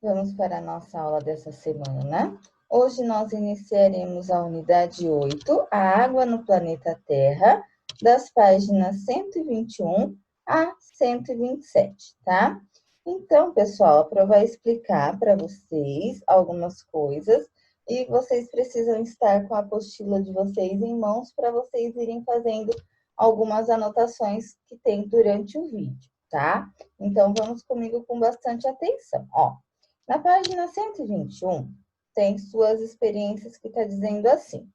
Vamos para a nossa aula dessa semana. Hoje nós iniciaremos a unidade 8, a água no planeta Terra, das páginas 121 a 127, tá? Então, pessoal, a Pro vai explicar para vocês algumas coisas e vocês precisam estar com a apostila de vocês em mãos para vocês irem fazendo algumas anotações que tem durante o vídeo, tá? Então, vamos comigo com bastante atenção, ó. Na página 121, tem suas experiências que está dizendo assim.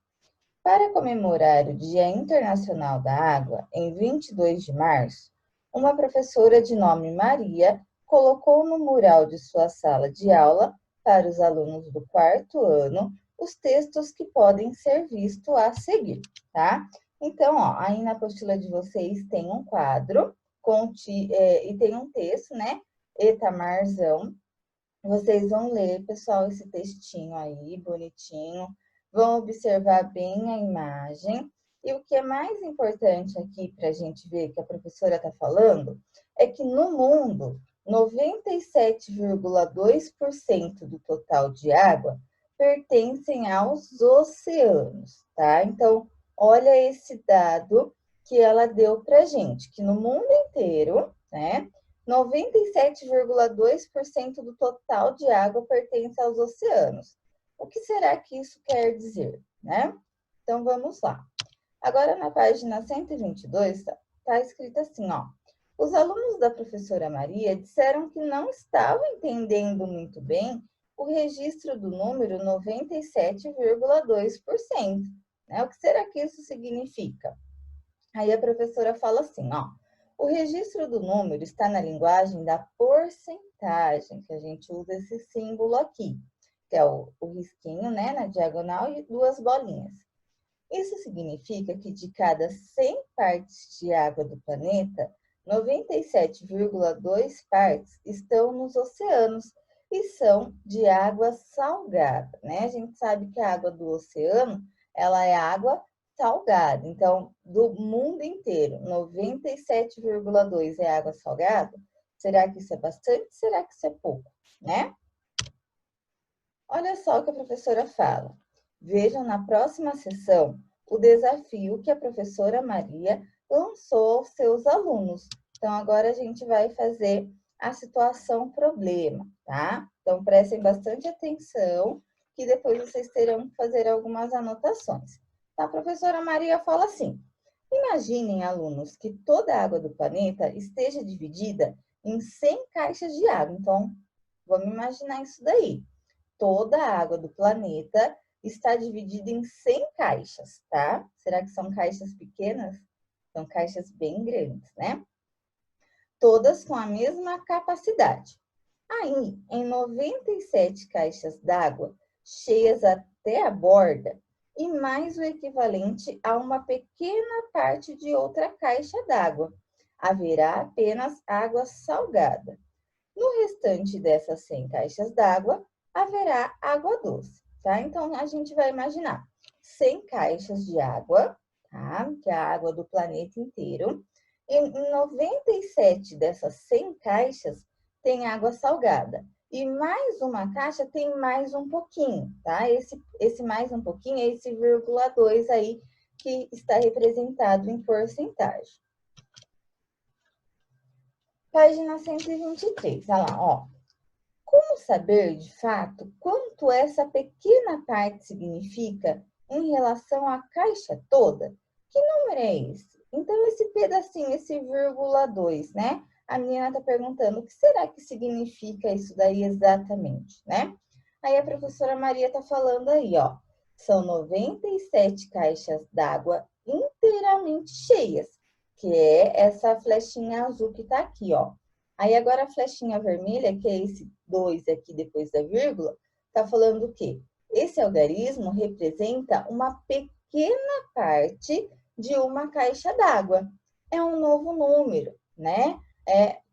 Para comemorar o Dia Internacional da Água, em 22 de março, uma professora de nome Maria colocou no mural de sua sala de aula, para os alunos do quarto ano, os textos que podem ser vistos a seguir, tá? Então, ó, aí na apostila de vocês tem um quadro e tem um texto, né? Etamarzão. Vocês vão ler, pessoal, esse textinho aí, bonitinho. Vão observar bem a imagem. E o que é mais importante aqui para a gente ver que a professora está falando é que no mundo, 97,2% do total de água pertencem aos oceanos, tá? Então, olha esse dado que ela deu para a gente, que no mundo inteiro, né? 97,2% do total de água pertence aos oceanos. O que será que isso quer dizer, né? Então, vamos lá. Agora, na página 122, está escrito assim, ó. Os alunos da professora Maria disseram que não estavam entendendo muito bem o registro do número 97,2%. Né? O que será que isso significa? Aí a professora fala assim, ó. O registro do número está na linguagem da porcentagem, que a gente usa esse símbolo aqui, que é o risquinho, né, na diagonal e duas bolinhas. Isso significa que de cada 100 partes de água do planeta, 97,2 partes estão nos oceanos e são de água salgada, né? A gente sabe que a água do oceano, ela é água salgada. Então, do mundo inteiro, 97,2 é água salgada? Será que isso é bastante? Será que isso é pouco, né? Olha só o que a professora fala. Vejam na próxima sessão o desafio que a professora Maria lançou aos seus alunos. Então, agora a gente vai fazer a situação problema, tá? Então, prestem bastante atenção, que depois vocês terão que fazer algumas anotações. A professora Maria fala assim, imaginem, alunos, que toda a água do planeta esteja dividida em 100 caixas de água. Então, vamos imaginar isso daí. Toda a água do planeta está dividida em 100 caixas, tá? Será que são caixas pequenas? São caixas bem grandes, né? Todas com a mesma capacidade. Aí, em 97 caixas d'água, cheias até a borda, e mais o equivalente a uma pequena parte de outra caixa d'água. Haverá apenas água salgada. No restante dessas 100 caixas d'água, haverá água doce, tá? Então, a gente vai imaginar 100 caixas de água, tá? Que é a água do planeta inteiro. E em 97 dessas 100 caixas tem água salgada. E mais uma caixa tem mais um pouquinho, tá? Esse mais um pouquinho é esse 0,2 aí que está representado em porcentagem. Página 123, olha lá, ó. Como saber, de fato, quanto essa pequena parte significa em relação à caixa toda? Que número é esse? Então, esse pedacinho, esse 0,2, né? A menina está perguntando, o que será que significa isso daí exatamente, né? Aí a professora Maria está falando aí, ó. São 97 caixas d'água inteiramente cheias, que é essa flechinha azul que está aqui, ó. Aí agora a flechinha vermelha, que é esse 2 aqui depois da vírgula, está falando o quê? Esse algarismo representa uma pequena parte de uma caixa d'água. É um novo número, né?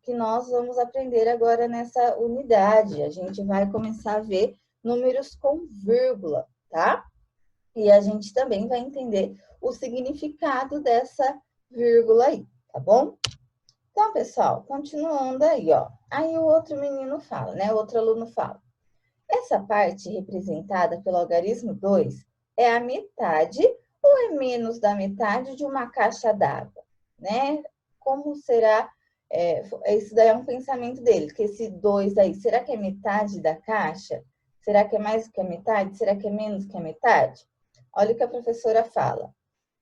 Que nós vamos aprender agora nessa unidade. A gente vai começar a ver números com vírgula, tá? E a gente também vai entender o significado dessa vírgula aí, tá bom? Então, pessoal, continuando aí, ó. Aí o outro menino fala, né? O outro aluno fala. Essa parte representada pelo algarismo 2 é a metade ou é menos da metade de uma caixa d'água, né? Como será? Isso daí é um pensamento dele, que esse 2 aí, será que é metade da caixa? Será que é mais do que a metade? Será que é menos que a metade? Olha o que a professora fala.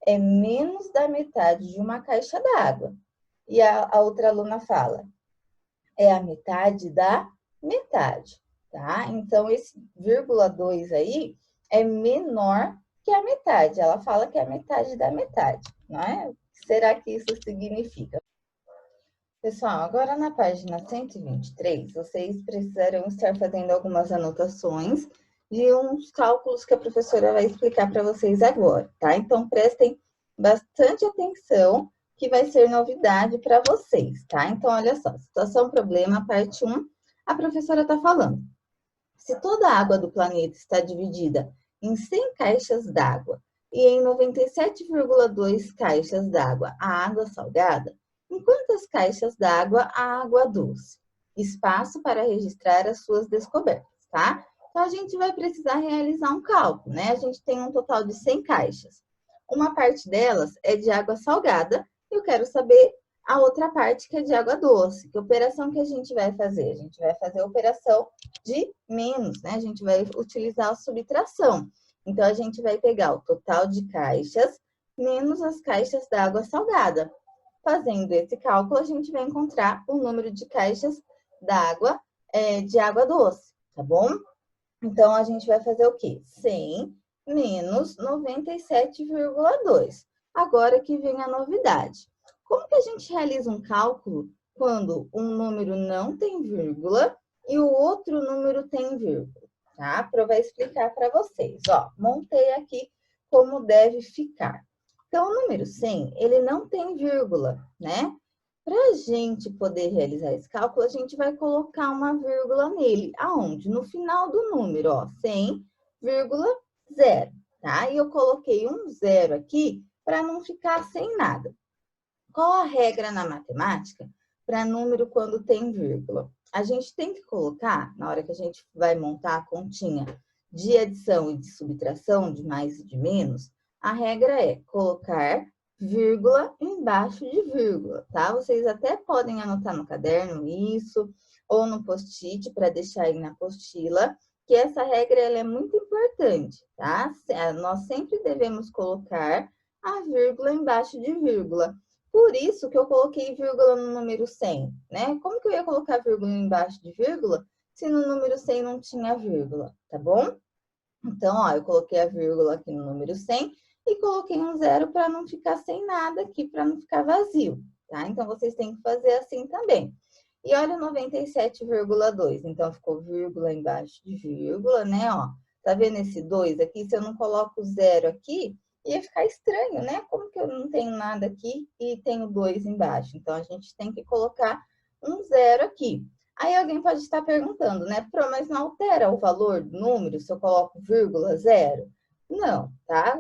É menos da metade de uma caixa d'água. E a outra aluna fala, é a metade da metade, tá? Então, esse vírgula 2 aí é menor que a metade. Ela fala que é a metade da metade, não é? O que será que isso significa? Pessoal, agora na página 123, vocês precisarão estar fazendo algumas anotações de uns cálculos que a professora vai explicar para vocês agora, tá? Então, prestem bastante atenção, que vai ser novidade para vocês, tá? Então, olha só, situação problema, parte 1, a professora está falando. Se toda a água do planeta está dividida em 100 caixas d'água e em 97,2 caixas d'água a água salgada, em quantas caixas d'água a água doce? Espaço para registrar as suas descobertas, tá? Então, a gente vai precisar realizar um cálculo, né? A gente tem um total de 100 caixas. Uma parte delas é de água salgada, e eu quero saber a outra parte que é de água doce. Que operação que a gente vai fazer? A gente vai fazer a operação de menos, né? A gente vai utilizar a subtração. Então, a gente vai pegar o total de caixas menos as caixas da água salgada. Fazendo esse cálculo, a gente vai encontrar o número de caixas d'água de água doce, tá bom? Então, a gente vai fazer o quê? 100 menos 97,2. Agora que vem a novidade. Como que a gente realiza um cálculo quando um número não tem vírgula e o outro número tem vírgula? Tá? Pro vai explicar para vocês. Ó, montei aqui como deve ficar. Então, o número 100, ele não tem vírgula, né? Para a gente poder realizar esse cálculo, a gente vai colocar uma vírgula nele. Aonde? No final do número, ó, 100,0, tá? E eu coloquei um zero aqui para não ficar sem nada. Qual a regra na matemática para número quando tem vírgula? A gente tem que colocar, na hora que a gente vai montar a continha de adição e de subtração, de mais e de menos, a regra é colocar vírgula embaixo de vírgula, tá? Vocês até podem anotar no caderno isso, ou no post-it, para deixar aí na apostila, que essa regra ela é muito importante, tá? Nós sempre devemos colocar a vírgula embaixo de vírgula. Por isso que eu coloquei vírgula no número 100, né? Como que eu ia colocar vírgula embaixo de vírgula se no número 100 não tinha vírgula, tá bom? Então, ó, eu coloquei a vírgula aqui no número 100 e coloquei um zero para não ficar sem nada aqui, para não ficar vazio, tá? Então, vocês têm que fazer assim também. E olha o 97,2. Então, ficou vírgula embaixo de vírgula, né? Ó, tá vendo esse 2 aqui? Se eu não coloco zero aqui, ia ficar estranho, né? Como que eu não tenho nada aqui e tenho 2 embaixo? Então, a gente tem que colocar um zero aqui. Aí alguém pode estar perguntando, né? Pro, mas não altera o valor do número se eu coloco vírgula zero? Não, tá?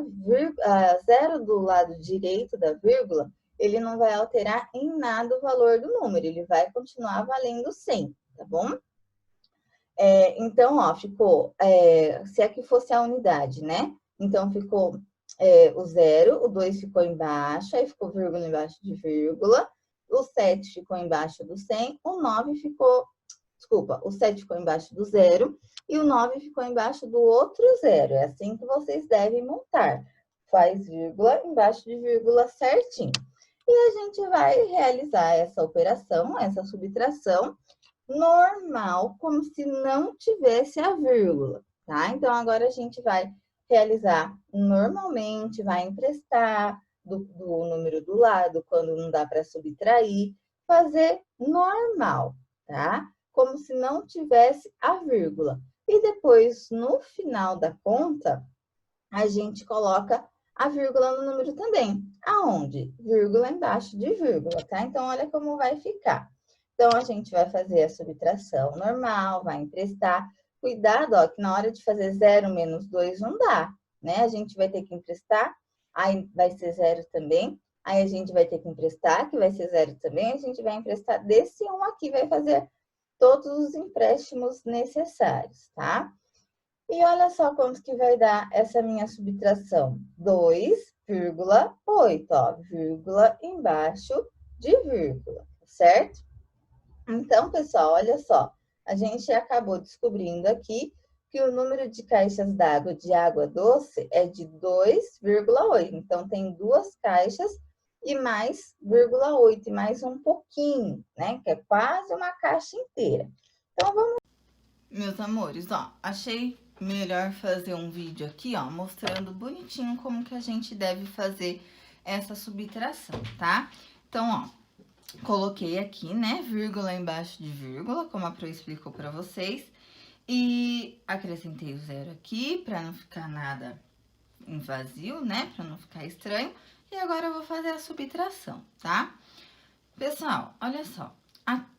Zero do lado direito da vírgula, ele não vai alterar em nada o valor do número, ele vai continuar valendo 100, tá bom? Então, ó, ficou, se aqui fosse a unidade, né? Então, ficou o zero, o 2 ficou embaixo, aí ficou vírgula embaixo de vírgula, o 7 ficou embaixo do 100, o 9 ficou, desculpa, o 7 ficou embaixo do zero e o 9 ficou embaixo do outro zero. É assim que vocês devem montar. Faz vírgula embaixo de vírgula certinho. E a gente vai realizar essa operação, essa subtração, normal, como se não tivesse a vírgula, tá? Então, agora a gente vai realizar normalmente, vai emprestar do número do lado, quando não dá para subtrair, fazer normal, tá? Como se não tivesse a vírgula. E depois, no final da conta, a gente coloca a vírgula no número também. Aonde? Vírgula embaixo de vírgula, tá? Então, olha como vai ficar. Então, a gente vai fazer a subtração normal, vai emprestar. Cuidado, ó, que na hora de fazer 0 menos 2 não dá, né? A gente vai ter que emprestar, aí vai ser 0 também. Aí a gente vai ter que emprestar, que vai ser 0 também. A gente vai emprestar desse 1 aqui, vai fazer todos os empréstimos necessários, tá? E olha só quanto que vai dar essa minha subtração. 2,8, ó, vírgula embaixo de vírgula, certo? Então, pessoal, olha só, a gente acabou descobrindo aqui que o número de caixas d'água de água doce é de 2,8. Então, tem duas caixas e mais 0,8, e mais um pouquinho, né? Que é quase uma caixa inteira. Então, vamos... Meus amores, ó, achei melhor fazer um vídeo aqui, ó, mostrando bonitinho como que a gente deve fazer essa subtração, tá? Então, ó, coloquei aqui, né, vírgula embaixo de vírgula, como a Pro explicou pra vocês, e acrescentei o zero aqui, pra não ficar nada em vazio, né, pra não ficar estranho. E agora eu vou fazer a subtração, tá? Pessoal, olha só.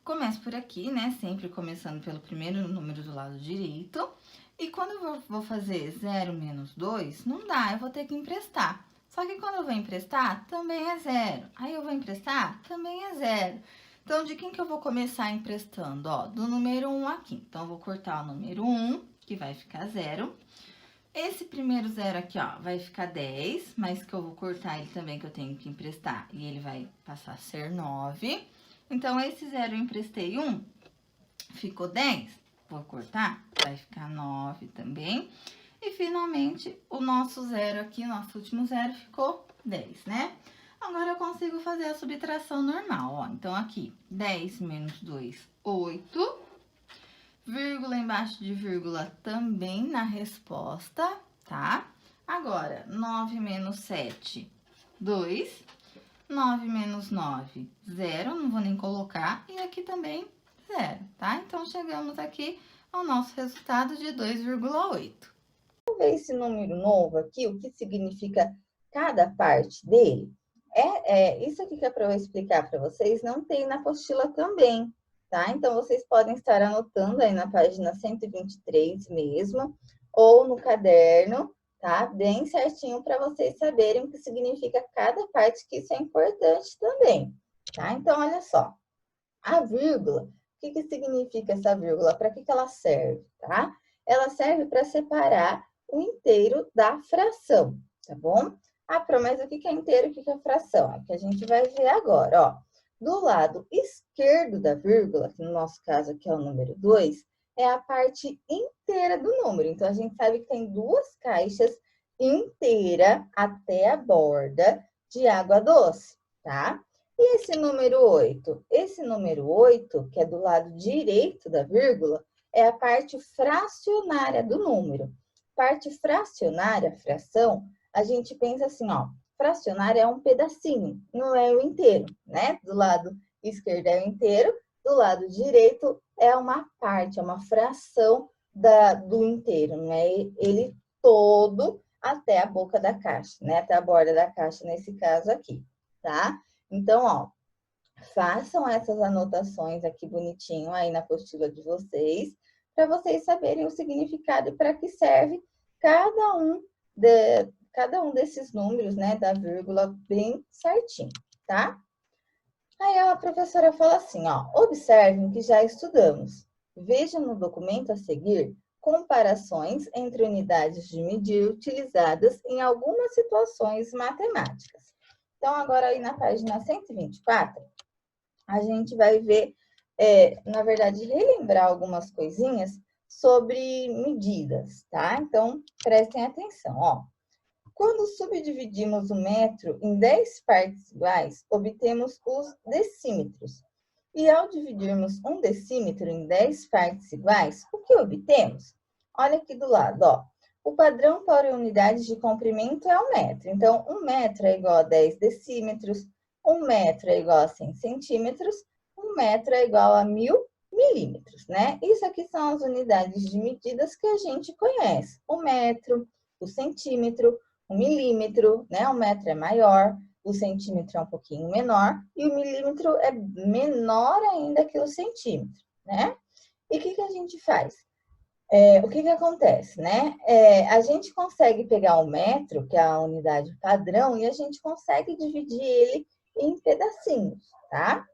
Começo por aqui, né? Sempre começando pelo primeiro número do lado direito. E quando eu vou fazer 0 menos 2, não dá, eu vou ter que emprestar. Só que quando eu vou emprestar, também é 0. Aí eu vou emprestar, também é 0. Então, de quem que eu vou começar emprestando? Ó, do número 1 aqui. Então, eu vou cortar o número 1, que vai ficar 0. Esse primeiro 0 aqui, ó, vai ficar 10, mas que eu vou cortar ele também, que eu tenho que emprestar. E ele vai passar a ser 9. Então, esse 0 eu emprestei 1, ficou 10. Vou cortar, vai ficar 9 também. E, finalmente, o nosso 0 aqui, nosso último 0, ficou 10, né? Agora, eu consigo fazer a subtração normal, ó. Então, aqui, 10 menos 2, 8. Vírgula embaixo de vírgula também na resposta, tá? Agora, 9 menos 7, 2. 9 menos 9, 0, não vou nem colocar. E aqui também, 0, tá? Então, chegamos aqui ao nosso resultado de 2,8. Vamos ver esse número novo aqui, o que significa cada parte dele? Isso aqui que é para eu explicar para vocês, não tem na apostila também, tá? Então, vocês podem estar anotando aí na página 123 mesmo, ou no caderno, tá? Bem certinho para vocês saberem o que significa cada parte, que isso é importante também, tá? Então, olha só, a vírgula, o que significa essa vírgula? Para que ela serve, tá? Ela serve para separar o inteiro da fração, tá bom? Ah, Pro, mas o que é inteiro e o que é fração? É que a gente vai ver agora, ó. Do lado esquerdo da vírgula, que no nosso caso aqui é o número 2, é a parte inteira do número. Então, a gente sabe que tem duas caixas inteira até a borda de água doce, tá? E esse número 8? Esse número 8, que é do lado direito da vírgula, é a parte fracionária do número. Parte fracionária, fração, a gente pensa assim, ó, fracionária é um pedacinho, não é o inteiro, né? Do lado esquerdo é o inteiro, do lado direito é uma parte, é uma fração do inteiro, não é ele todo até a boca da caixa, né? Até a borda da caixa, nesse caso aqui, tá? Então, ó, façam essas anotações aqui bonitinho aí na apostila de vocês, para vocês saberem o significado e para que serve cada um desses números, né, da vírgula bem certinho, tá? Aí a professora fala assim, ó, observem que já estudamos. Vejam no documento a seguir comparações entre unidades de medir utilizadas em algumas situações matemáticas. Então, agora aí na página 124, a gente vai ver, na verdade, relembrar algumas coisinhas sobre medidas, tá? Então, prestem atenção, ó. Quando subdividimos o metro em 10 partes iguais, obtemos os decímetros. E ao dividirmos um decímetro em 10 partes iguais, o que obtemos? Olha aqui do lado, ó. O padrão para unidades de comprimento é o metro. Então, 1 metro é igual a 10 decímetros, 1 metro é igual a 100 centímetros, 1 metro é igual a 1000 milímetros, né? Isso aqui são as unidades de medidas que a gente conhece. O metro, o centímetro, o milímetro, né? O metro é maior, o centímetro é um pouquinho menor e o milímetro é menor ainda que o centímetro, né? E o que a gente faz? O que acontece, né? A gente consegue pegar o metro, que é a unidade padrão, e a gente consegue dividir ele em pedacinhos, tá?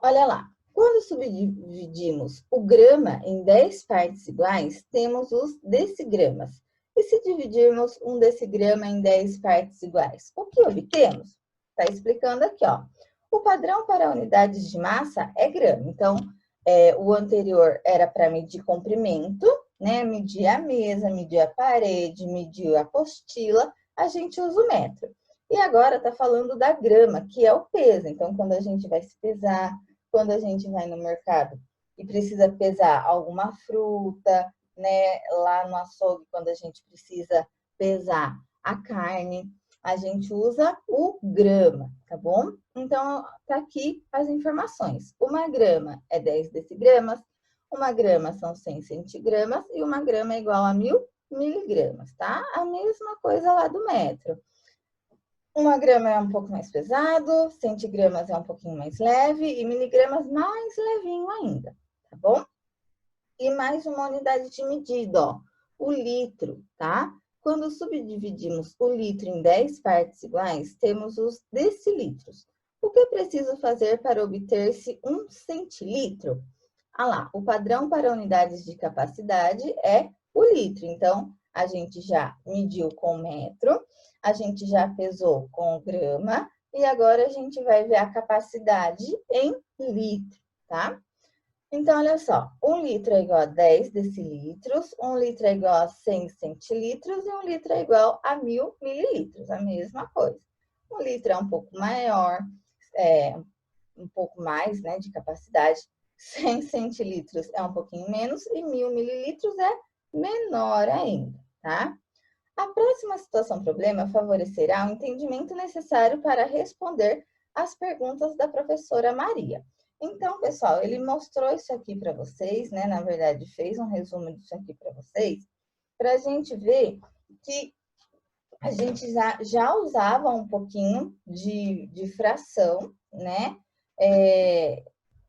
Olha lá. Quando subdividimos o grama em 10 partes iguais, temos os decigramas. E se dividirmos um decigrama em 10 partes iguais, o que obtemos? Está explicando aqui, ó. O padrão para unidades de massa é grama. Então, o anterior era para medir comprimento, né? Medir a mesa, medir a parede, medir a apostila, a gente usa o metro. E agora está falando da grama, que é o peso. Então, quando a gente vai se pesar, quando a gente vai no mercado e precisa pesar alguma fruta, né? Lá no açougue, quando a gente precisa pesar a carne, a gente usa o grama, tá bom? Então, tá aqui as informações. Uma grama é 10 decigramas, uma grama são 100 centigramas e uma grama é igual a 1000 miligramas, tá? A mesma coisa lá do metro. Uma grama é um pouco mais pesado, centigramas é um pouquinho mais leve e miligramas mais levinho ainda, tá bom? E mais uma unidade de medida, ó, o litro, tá? Quando subdividimos o litro em 10 partes iguais, temos os decilitros. O que é preciso fazer para obter-se 1 centilitro? Ah lá, o padrão para unidades de capacidade é o litro. Então, a gente já mediu com metro, a gente já pesou com grama, e agora a gente vai ver a capacidade em litro, tá? Então, olha só, 1 litro é igual a 10 decilitros, 1 litro é igual a 100 centilitros e 1 litro é igual a 1000 mililitros, a mesma coisa. 1 litro é um pouco maior, um pouco mais, né, de capacidade. 100 centilitros é um pouquinho menos e 1000 mililitros é menor ainda, tá? A próxima situação-problema favorecerá o entendimento necessário para responder às perguntas da professora Maria. Então, pessoal, ele mostrou isso aqui para vocês, né? Na verdade, fez um resumo disso aqui para vocês, para a gente ver que a gente já usava um pouquinho de fração, né?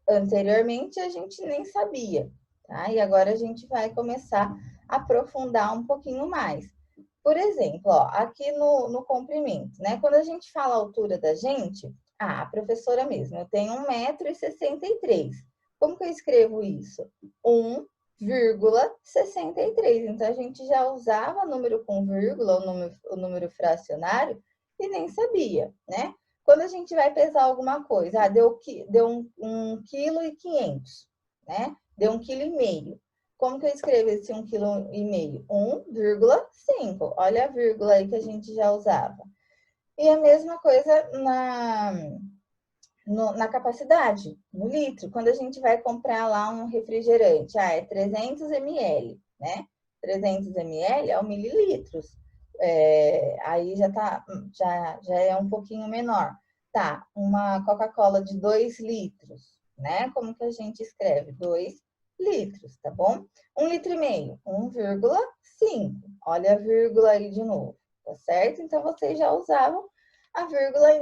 Anteriormente, a gente nem sabia, tá? E agora a gente vai começar a aprofundar um pouquinho mais. Por exemplo, ó, aqui no comprimento, né? Quando a gente fala a altura da gente, a professora mesmo, eu tenho 1,63 m. Como que eu escrevo isso? 1,63. Então, a gente já usava número com vírgula, o número fracionário, e nem sabia, né? Quando a gente vai pesar alguma coisa, deu 1,5 kg, né? Deu 1,5 kg. Como que eu escrevo esse 1,5 kg? 1,5. Olha a vírgula aí que a gente já usava. E a mesma coisa na capacidade, no litro. Quando a gente vai comprar lá um refrigerante, é 300 ml, né? 300 ml é o mililitros. Aí já é um pouquinho menor. Tá, uma Coca-Cola de 2 litros, né? Como que a gente escreve? 2 litros, tá bom? 1,5 litro, 1,5. Olha a vírgula aí de novo, tá certo? Então, vocês já usavam a vírgula e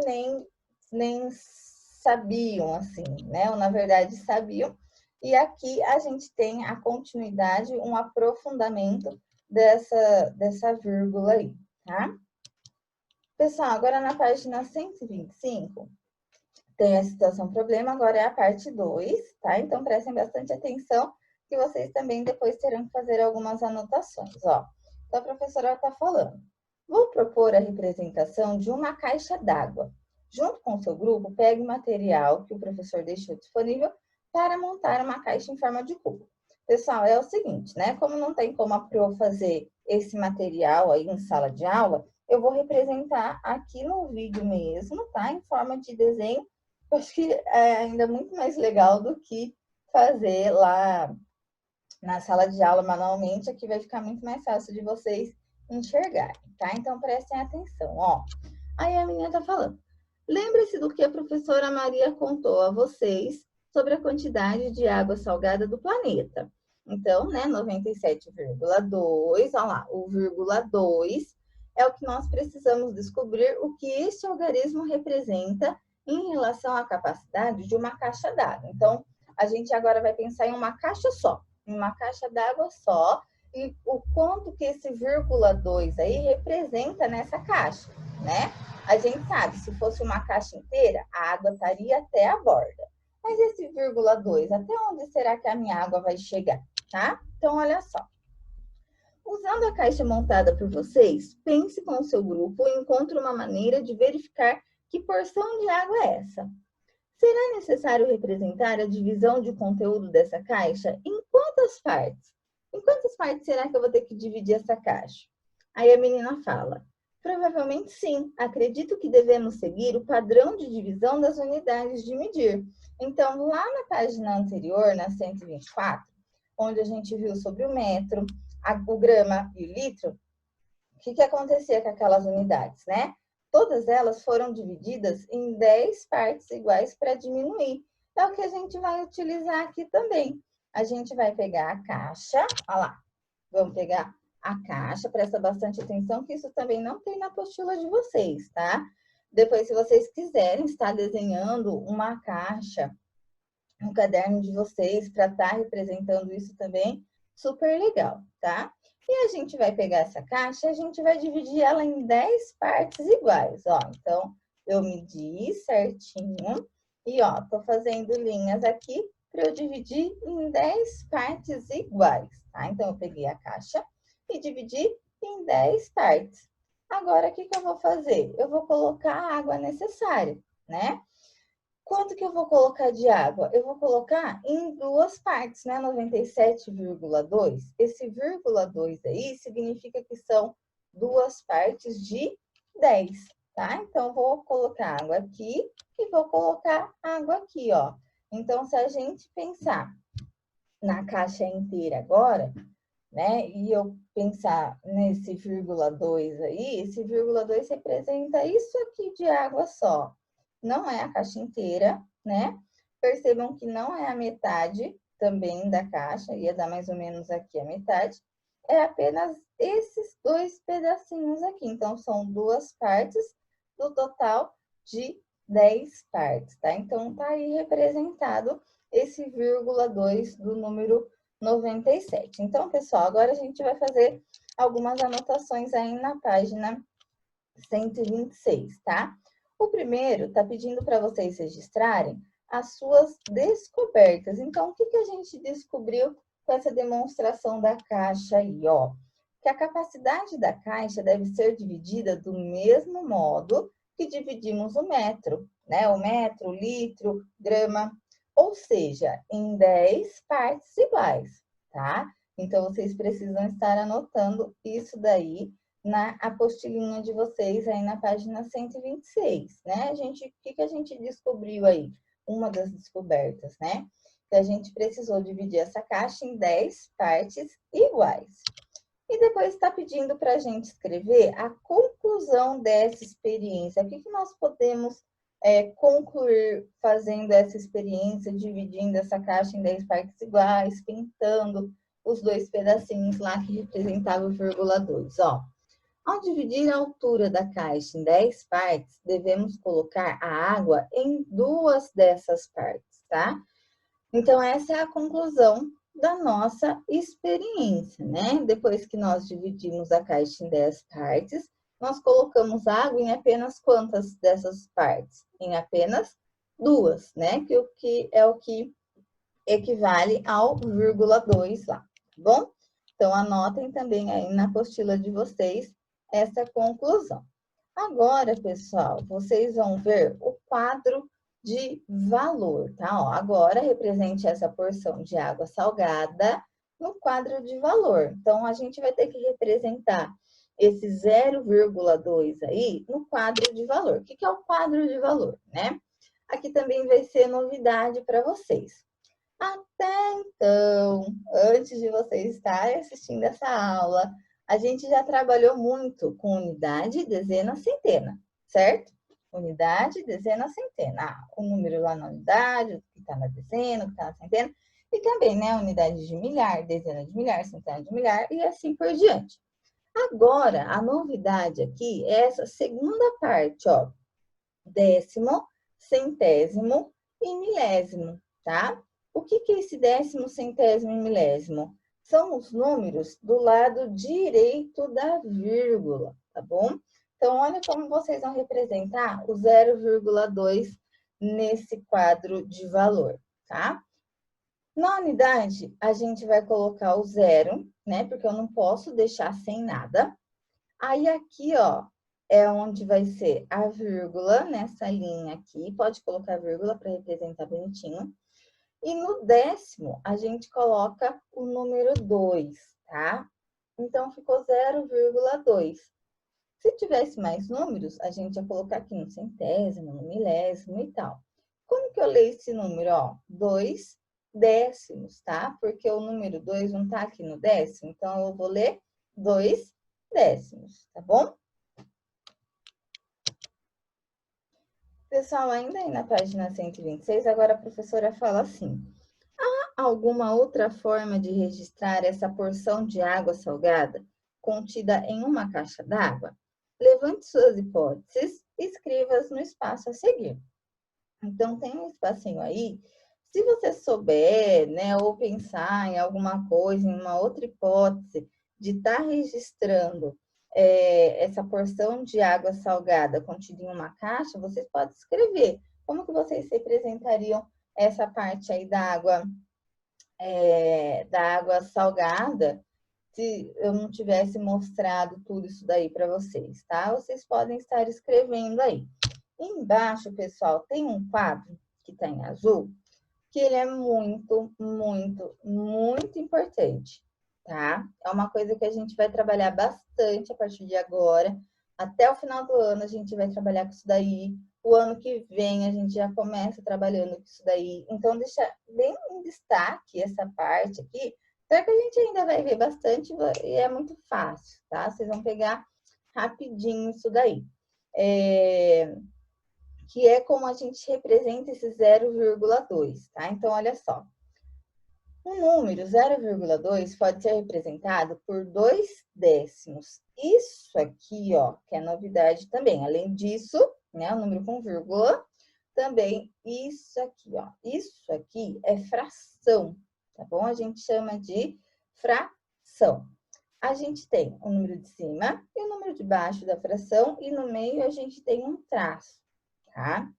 nem sabiam, assim, né? Ou, na verdade, sabiam. E aqui a gente tem a continuidade, um aprofundamento dessa vírgula aí, tá? Pessoal, agora na página 125, tem a situação problema, agora é a parte 2, tá? Então, prestem bastante atenção, que vocês também depois terão que fazer algumas anotações, ó. Então, a professora está falando. Vou propor a representação de uma caixa d'água. Junto com o seu grupo, pegue o material que o professor deixou disponível para montar uma caixa em forma de cubo. Pessoal, é o seguinte, né? Como não tem como a Pro fazer esse material aí em sala de aula, eu vou representar aqui no vídeo mesmo, tá? Em forma de desenho. Eu acho que é ainda muito mais legal do que fazer lá na sala de aula manualmente. Aqui vai ficar muito mais fácil de vocês enxergarem, tá? Então, prestem atenção, ó. Aí a menina tá falando. Lembre-se do que a professora Maria contou a vocês sobre a quantidade de água salgada do planeta. Então, né, 97,2, olha lá, o vírgula 2 é o que nós precisamos descobrir o que este algarismo representa em relação à capacidade de uma caixa d'água. Então, a gente agora vai pensar em uma caixa só, em uma caixa d'água só, e o quanto que esse vírgula 2 aí representa nessa caixa, né? A gente sabe, se fosse uma caixa inteira, a água estaria até a borda. Mas esse vírgula 2, até onde será que a minha água vai chegar, tá? Então, olha só. Usando a caixa montada por vocês, pense com o seu grupo e encontre uma maneira de verificar que porção de água é essa. Será necessário representar a divisão de conteúdo dessa caixa em quantas partes? Em quantas partes será que eu vou ter que dividir essa caixa? Aí a menina fala, provavelmente sim, acredito que devemos seguir o padrão de divisão das unidades de medir. Então, lá na página anterior, na 124, onde a gente viu sobre o metro, o grama e o litro, o que acontecia com aquelas unidades, né? Todas elas foram divididas em 10 partes iguais para diminuir. É o que a gente vai utilizar aqui também. A gente vai pegar a caixa, olha lá, vamos pegar a caixa, presta bastante atenção que isso também não tem na apostila de vocês, tá? Depois, se vocês quiserem estar desenhando uma caixa no caderno de vocês para estar representando isso também, super legal, tá? E a gente vai pegar essa caixa, a gente vai dividir ela em 10 partes iguais, ó. Então, eu medi certinho e, ó, tô fazendo linhas aqui para eu dividir em 10 partes iguais, tá? Então, eu peguei a caixa e dividi em 10 partes. Agora, o que eu vou fazer? Eu vou colocar a água necessária, né? Quanto que eu vou colocar de água? Eu vou colocar em duas partes, né? 97,2. Esse vírgula 2 aí significa que são duas partes de 10, tá? Então, vou colocar água aqui e vou colocar água aqui, ó. Então, se a gente pensar na caixa inteira agora, né? E eu pensar nesse vírgula 2 aí, esse vírgula 2 representa isso aqui de água só. Não é a caixa inteira, né? Percebam que não é a metade também da caixa, ia dar mais ou menos aqui a metade. É apenas esses dois pedacinhos aqui. Então, são duas partes do total de 10 partes, tá? Então, tá aí representado esse vírgula 2 do número 97. Então, pessoal, agora a gente vai fazer algumas anotações aí na página 126, tá? O primeiro está pedindo para vocês registrarem as suas descobertas. Então, o que a gente descobriu com essa demonstração da caixa aí, ó? Que a capacidade da caixa deve ser dividida do mesmo modo que dividimos o metro, né? O metro, o litro, grama, ou seja, em 10 partes iguais, tá? Então, vocês precisam estar anotando isso daí na apostilinha de vocês aí na página 126, né? O que a gente descobriu aí? Uma das descobertas, né? Que a gente precisou dividir essa caixa em 10 partes iguais. E depois está pedindo para a gente escrever a conclusão dessa experiência. O que nós podemos concluir fazendo essa experiência, dividindo essa caixa em 10 partes iguais, pintando os dois pedacinhos lá que representavam o vírgula 2, ó. Ao dividir a altura da caixa em 10 partes, devemos colocar a água em duas dessas partes, tá? Então, essa é a conclusão da nossa experiência, né? Depois que nós dividimos a caixa em 10 partes, nós colocamos água em apenas quantas dessas partes? Em apenas duas, né? Que é o que equivale ao vírgula 2 lá, tá bom? Então, anotem também aí na apostila de vocês essa conclusão. Agora, pessoal, vocês vão ver o quadro de valor, tá? Ó, agora, represente essa porção de água salgada no quadro de valor. Então, a gente vai ter que representar esse 0,2 aí no quadro de valor. O que é o quadro de valor, né? Aqui também vai ser novidade para vocês. Até então, antes de vocês estarem assistindo essa aula, a gente já trabalhou muito com unidade, dezena, centena, certo? Unidade, dezena, centena. Ah, o número lá na unidade, o que está na dezena, o que está na centena. E também, né, unidade de milhar, dezena de milhar, centena de milhar e assim por diante. Agora, a novidade aqui é essa segunda parte, ó. Décimo, centésimo e milésimo, tá? O que é esse décimo, centésimo e milésimo? São os números do lado direito da vírgula, tá bom? Então, olha como vocês vão representar o 0,2 nesse quadro de valor, tá? Na unidade, a gente vai colocar o 0, né? Porque eu não posso deixar sem nada. Aí aqui, ó, é onde vai ser a vírgula, nessa linha aqui. Pode colocar vírgula para representar bonitinho. E no décimo, a gente coloca o número 2, tá? Então, ficou 0,2. Se tivesse mais números, a gente ia colocar aqui no centésimo, no milésimo e tal. Como que eu leio esse número? Ó, 2 décimos, tá? Porque o número 2 não tá aqui no décimo, então eu vou ler 2 décimos, tá bom? Pessoal, ainda aí na página 126, agora a professora fala assim: há alguma outra forma de registrar essa porção de água salgada contida em uma caixa d'água? Levante suas hipóteses e escreva-as no espaço a seguir. Então, tem um espacinho aí. Se você souber, né, ou pensar em alguma coisa, em uma outra hipótese de estar registrando essa porção de água salgada contida em uma caixa, vocês podem escrever. Como que vocês representariam essa parte aí da água salgada, se eu não tivesse mostrado tudo isso daí para vocês, tá? Vocês podem estar escrevendo aí. Embaixo, pessoal, tem um quadro que está em azul, que ele é muito, muito, muito importante, tá? É uma coisa que a gente vai trabalhar bastante a partir de agora. Até o final do ano a gente vai trabalhar com isso daí. O ano que vem a gente já começa trabalhando com isso daí. Então, deixa bem em destaque essa parte aqui, só que a gente ainda vai ver bastante e é muito fácil, tá? Vocês vão pegar rapidinho isso daí. Que é como a gente representa esse 0,2, tá? Então, olha só. O número 0,2 pode ser representado por 2 décimos. Isso aqui, ó, que é novidade também. Além disso, né, o número com vírgula, também isso aqui, ó. Isso aqui é fração, tá bom? A gente chama de fração. A gente tem o número de cima e o número de baixo da fração, e no meio a gente tem um traço, tá?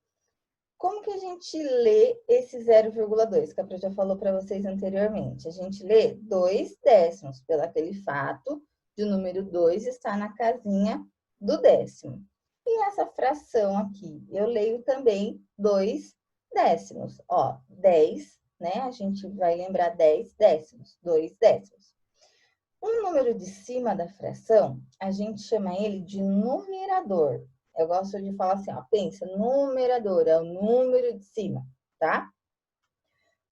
Como que a gente lê esse 0,2, que a Pro já falou para vocês anteriormente? A gente lê 2 décimos, pelo aquele fato de o número 2 estar na casinha do décimo. E essa fração aqui, eu leio também 2 décimos. Ó, 10, né? A gente vai lembrar 10 décimos, 2 décimos. O número de cima da fração, a gente chama ele de numerador. Eu gosto de falar assim, ó, pensa, numerador é o número de cima, tá?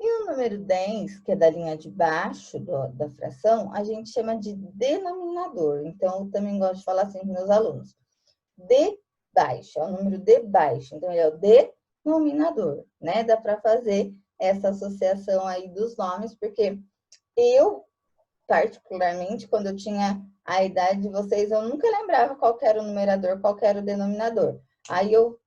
E o número 10, que é da linha de baixo da fração, a gente chama de denominador. Então, eu também gosto de falar assim com meus alunos. De baixo, é o número de baixo. Então, ele é o denominador, né? Dá para fazer essa associação aí dos nomes, porque eu, particularmente, quando eu tinha a idade de vocês, eu nunca lembrava qual era o numerador, qual era o denominador. Aí eu,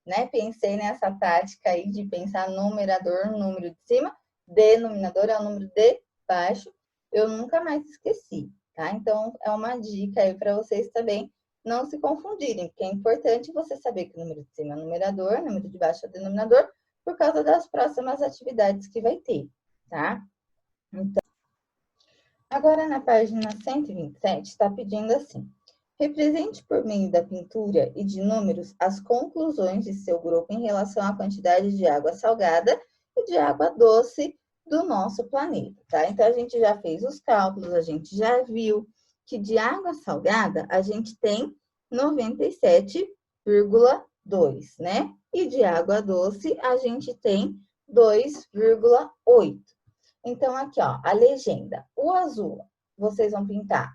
né, pensei nessa tática aí de pensar numerador, número de cima, denominador é o número de baixo. Eu nunca mais esqueci, tá? Então, é uma dica aí para vocês também não se confundirem, porque é importante você saber que o número de cima é o numerador, o número de baixo é o denominador, por causa das próximas atividades que vai ter, tá? Então, agora, na página 127, está pedindo assim: represente por meio da pintura e de números as conclusões de seu grupo em relação à quantidade de água salgada e de água doce do nosso planeta, tá? Então, a gente já fez os cálculos, a gente já viu que de água salgada a gente tem 97,2, né? E de água doce a gente tem 2,8. Então, aqui, ó, a legenda. O azul, vocês vão pintar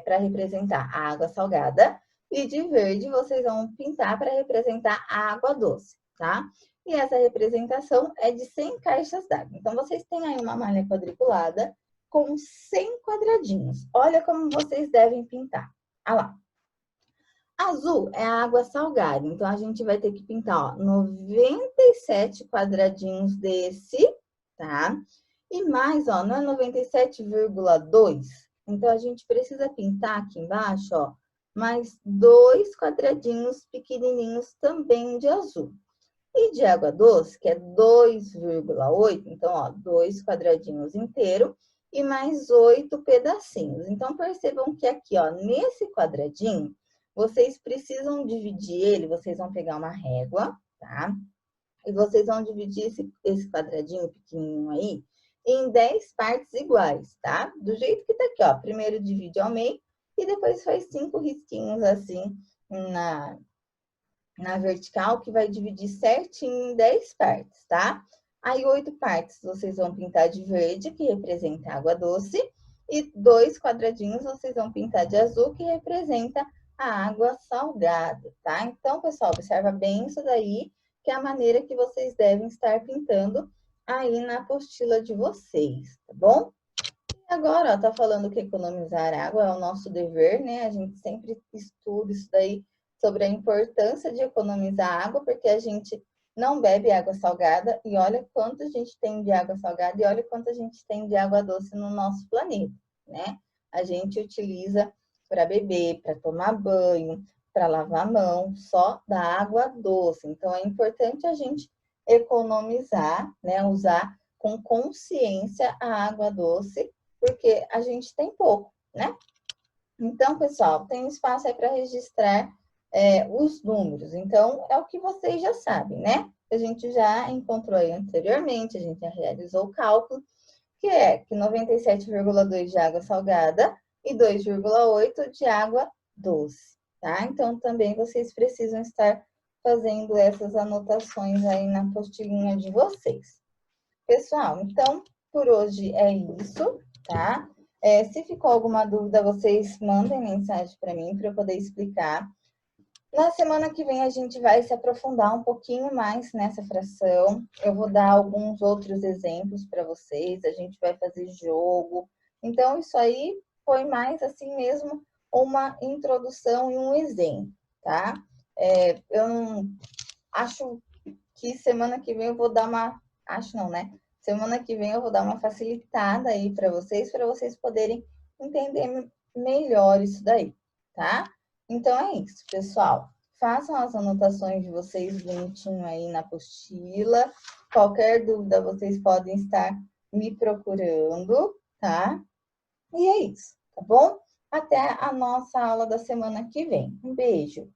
para representar a água salgada. E de verde, vocês vão pintar para representar a água doce, tá? E essa representação é de 100 caixas d'água. Então, vocês têm aí uma malha quadriculada com 100 quadradinhos. Olha como vocês devem pintar. Olha lá. Azul é a água salgada. Então, a gente vai ter que pintar, ó, 97 quadradinhos desse, tá? E mais, ó, não é 97,2? Então, a gente precisa pintar aqui embaixo, ó, mais 2 quadradinhos pequenininhos também de azul. E de água doce, que é 2,8, então, ó, 2 quadradinhos inteiro e mais 8 pedacinhos. Então, percebam que aqui, ó, nesse quadradinho, vocês precisam dividir ele, vocês vão pegar uma régua, tá? E vocês vão dividir esse quadradinho pequenininho aí em 10 partes iguais, tá? Do jeito que tá aqui, ó. Primeiro divide ao meio e depois faz 5 risquinhos assim na vertical, que vai dividir certinho em 10 partes, tá? Aí, 8 partes vocês vão pintar de verde, que representa água doce, e 2 quadradinhos vocês vão pintar de azul, que representa a água salgada, tá? Então, pessoal, observa bem isso daí, que é a maneira que vocês devem estar pintando aí na apostila de vocês, tá bom? E agora, ó, tá falando que economizar água é o nosso dever, né? A gente sempre estuda isso daí sobre a importância de economizar água, porque a gente não bebe água salgada e olha quanto a gente tem de água salgada e olha quanto a gente tem de água doce no nosso planeta, né? A gente utiliza para beber, para tomar banho, para lavar a mão, só da água doce. Então, é importante a gente economizar, né? Usar com consciência a água doce, porque a gente tem pouco, né? Então, pessoal, tem espaço aí para registrar os números. Então, é o que vocês já sabem, né? A gente já encontrou aí anteriormente, a gente já realizou o cálculo, que é que 97,2 de água salgada e 2,8 de água doce, tá? Então, também vocês precisam estar fazendo essas anotações aí na apostilinha de vocês. Pessoal, então, por hoje é isso, tá? Se ficou alguma dúvida, vocês mandem mensagem para mim para eu poder explicar. Na semana que vem a gente vai se aprofundar um pouquinho mais nessa fração. Eu vou dar alguns outros exemplos para vocês, a gente vai fazer jogo. Então, isso aí foi mais assim mesmo uma introdução e um exemplo, tá? Eu não acho que semana que vem eu vou dar uma. Acho não, né? Semana que vem eu vou dar uma facilitada aí para vocês poderem entender melhor isso daí, tá? Então é isso, pessoal. Façam as anotações de vocês bonitinho aí na apostila. Qualquer dúvida vocês podem estar me procurando, tá? E é isso, tá bom? Até a nossa aula da semana que vem. Um beijo!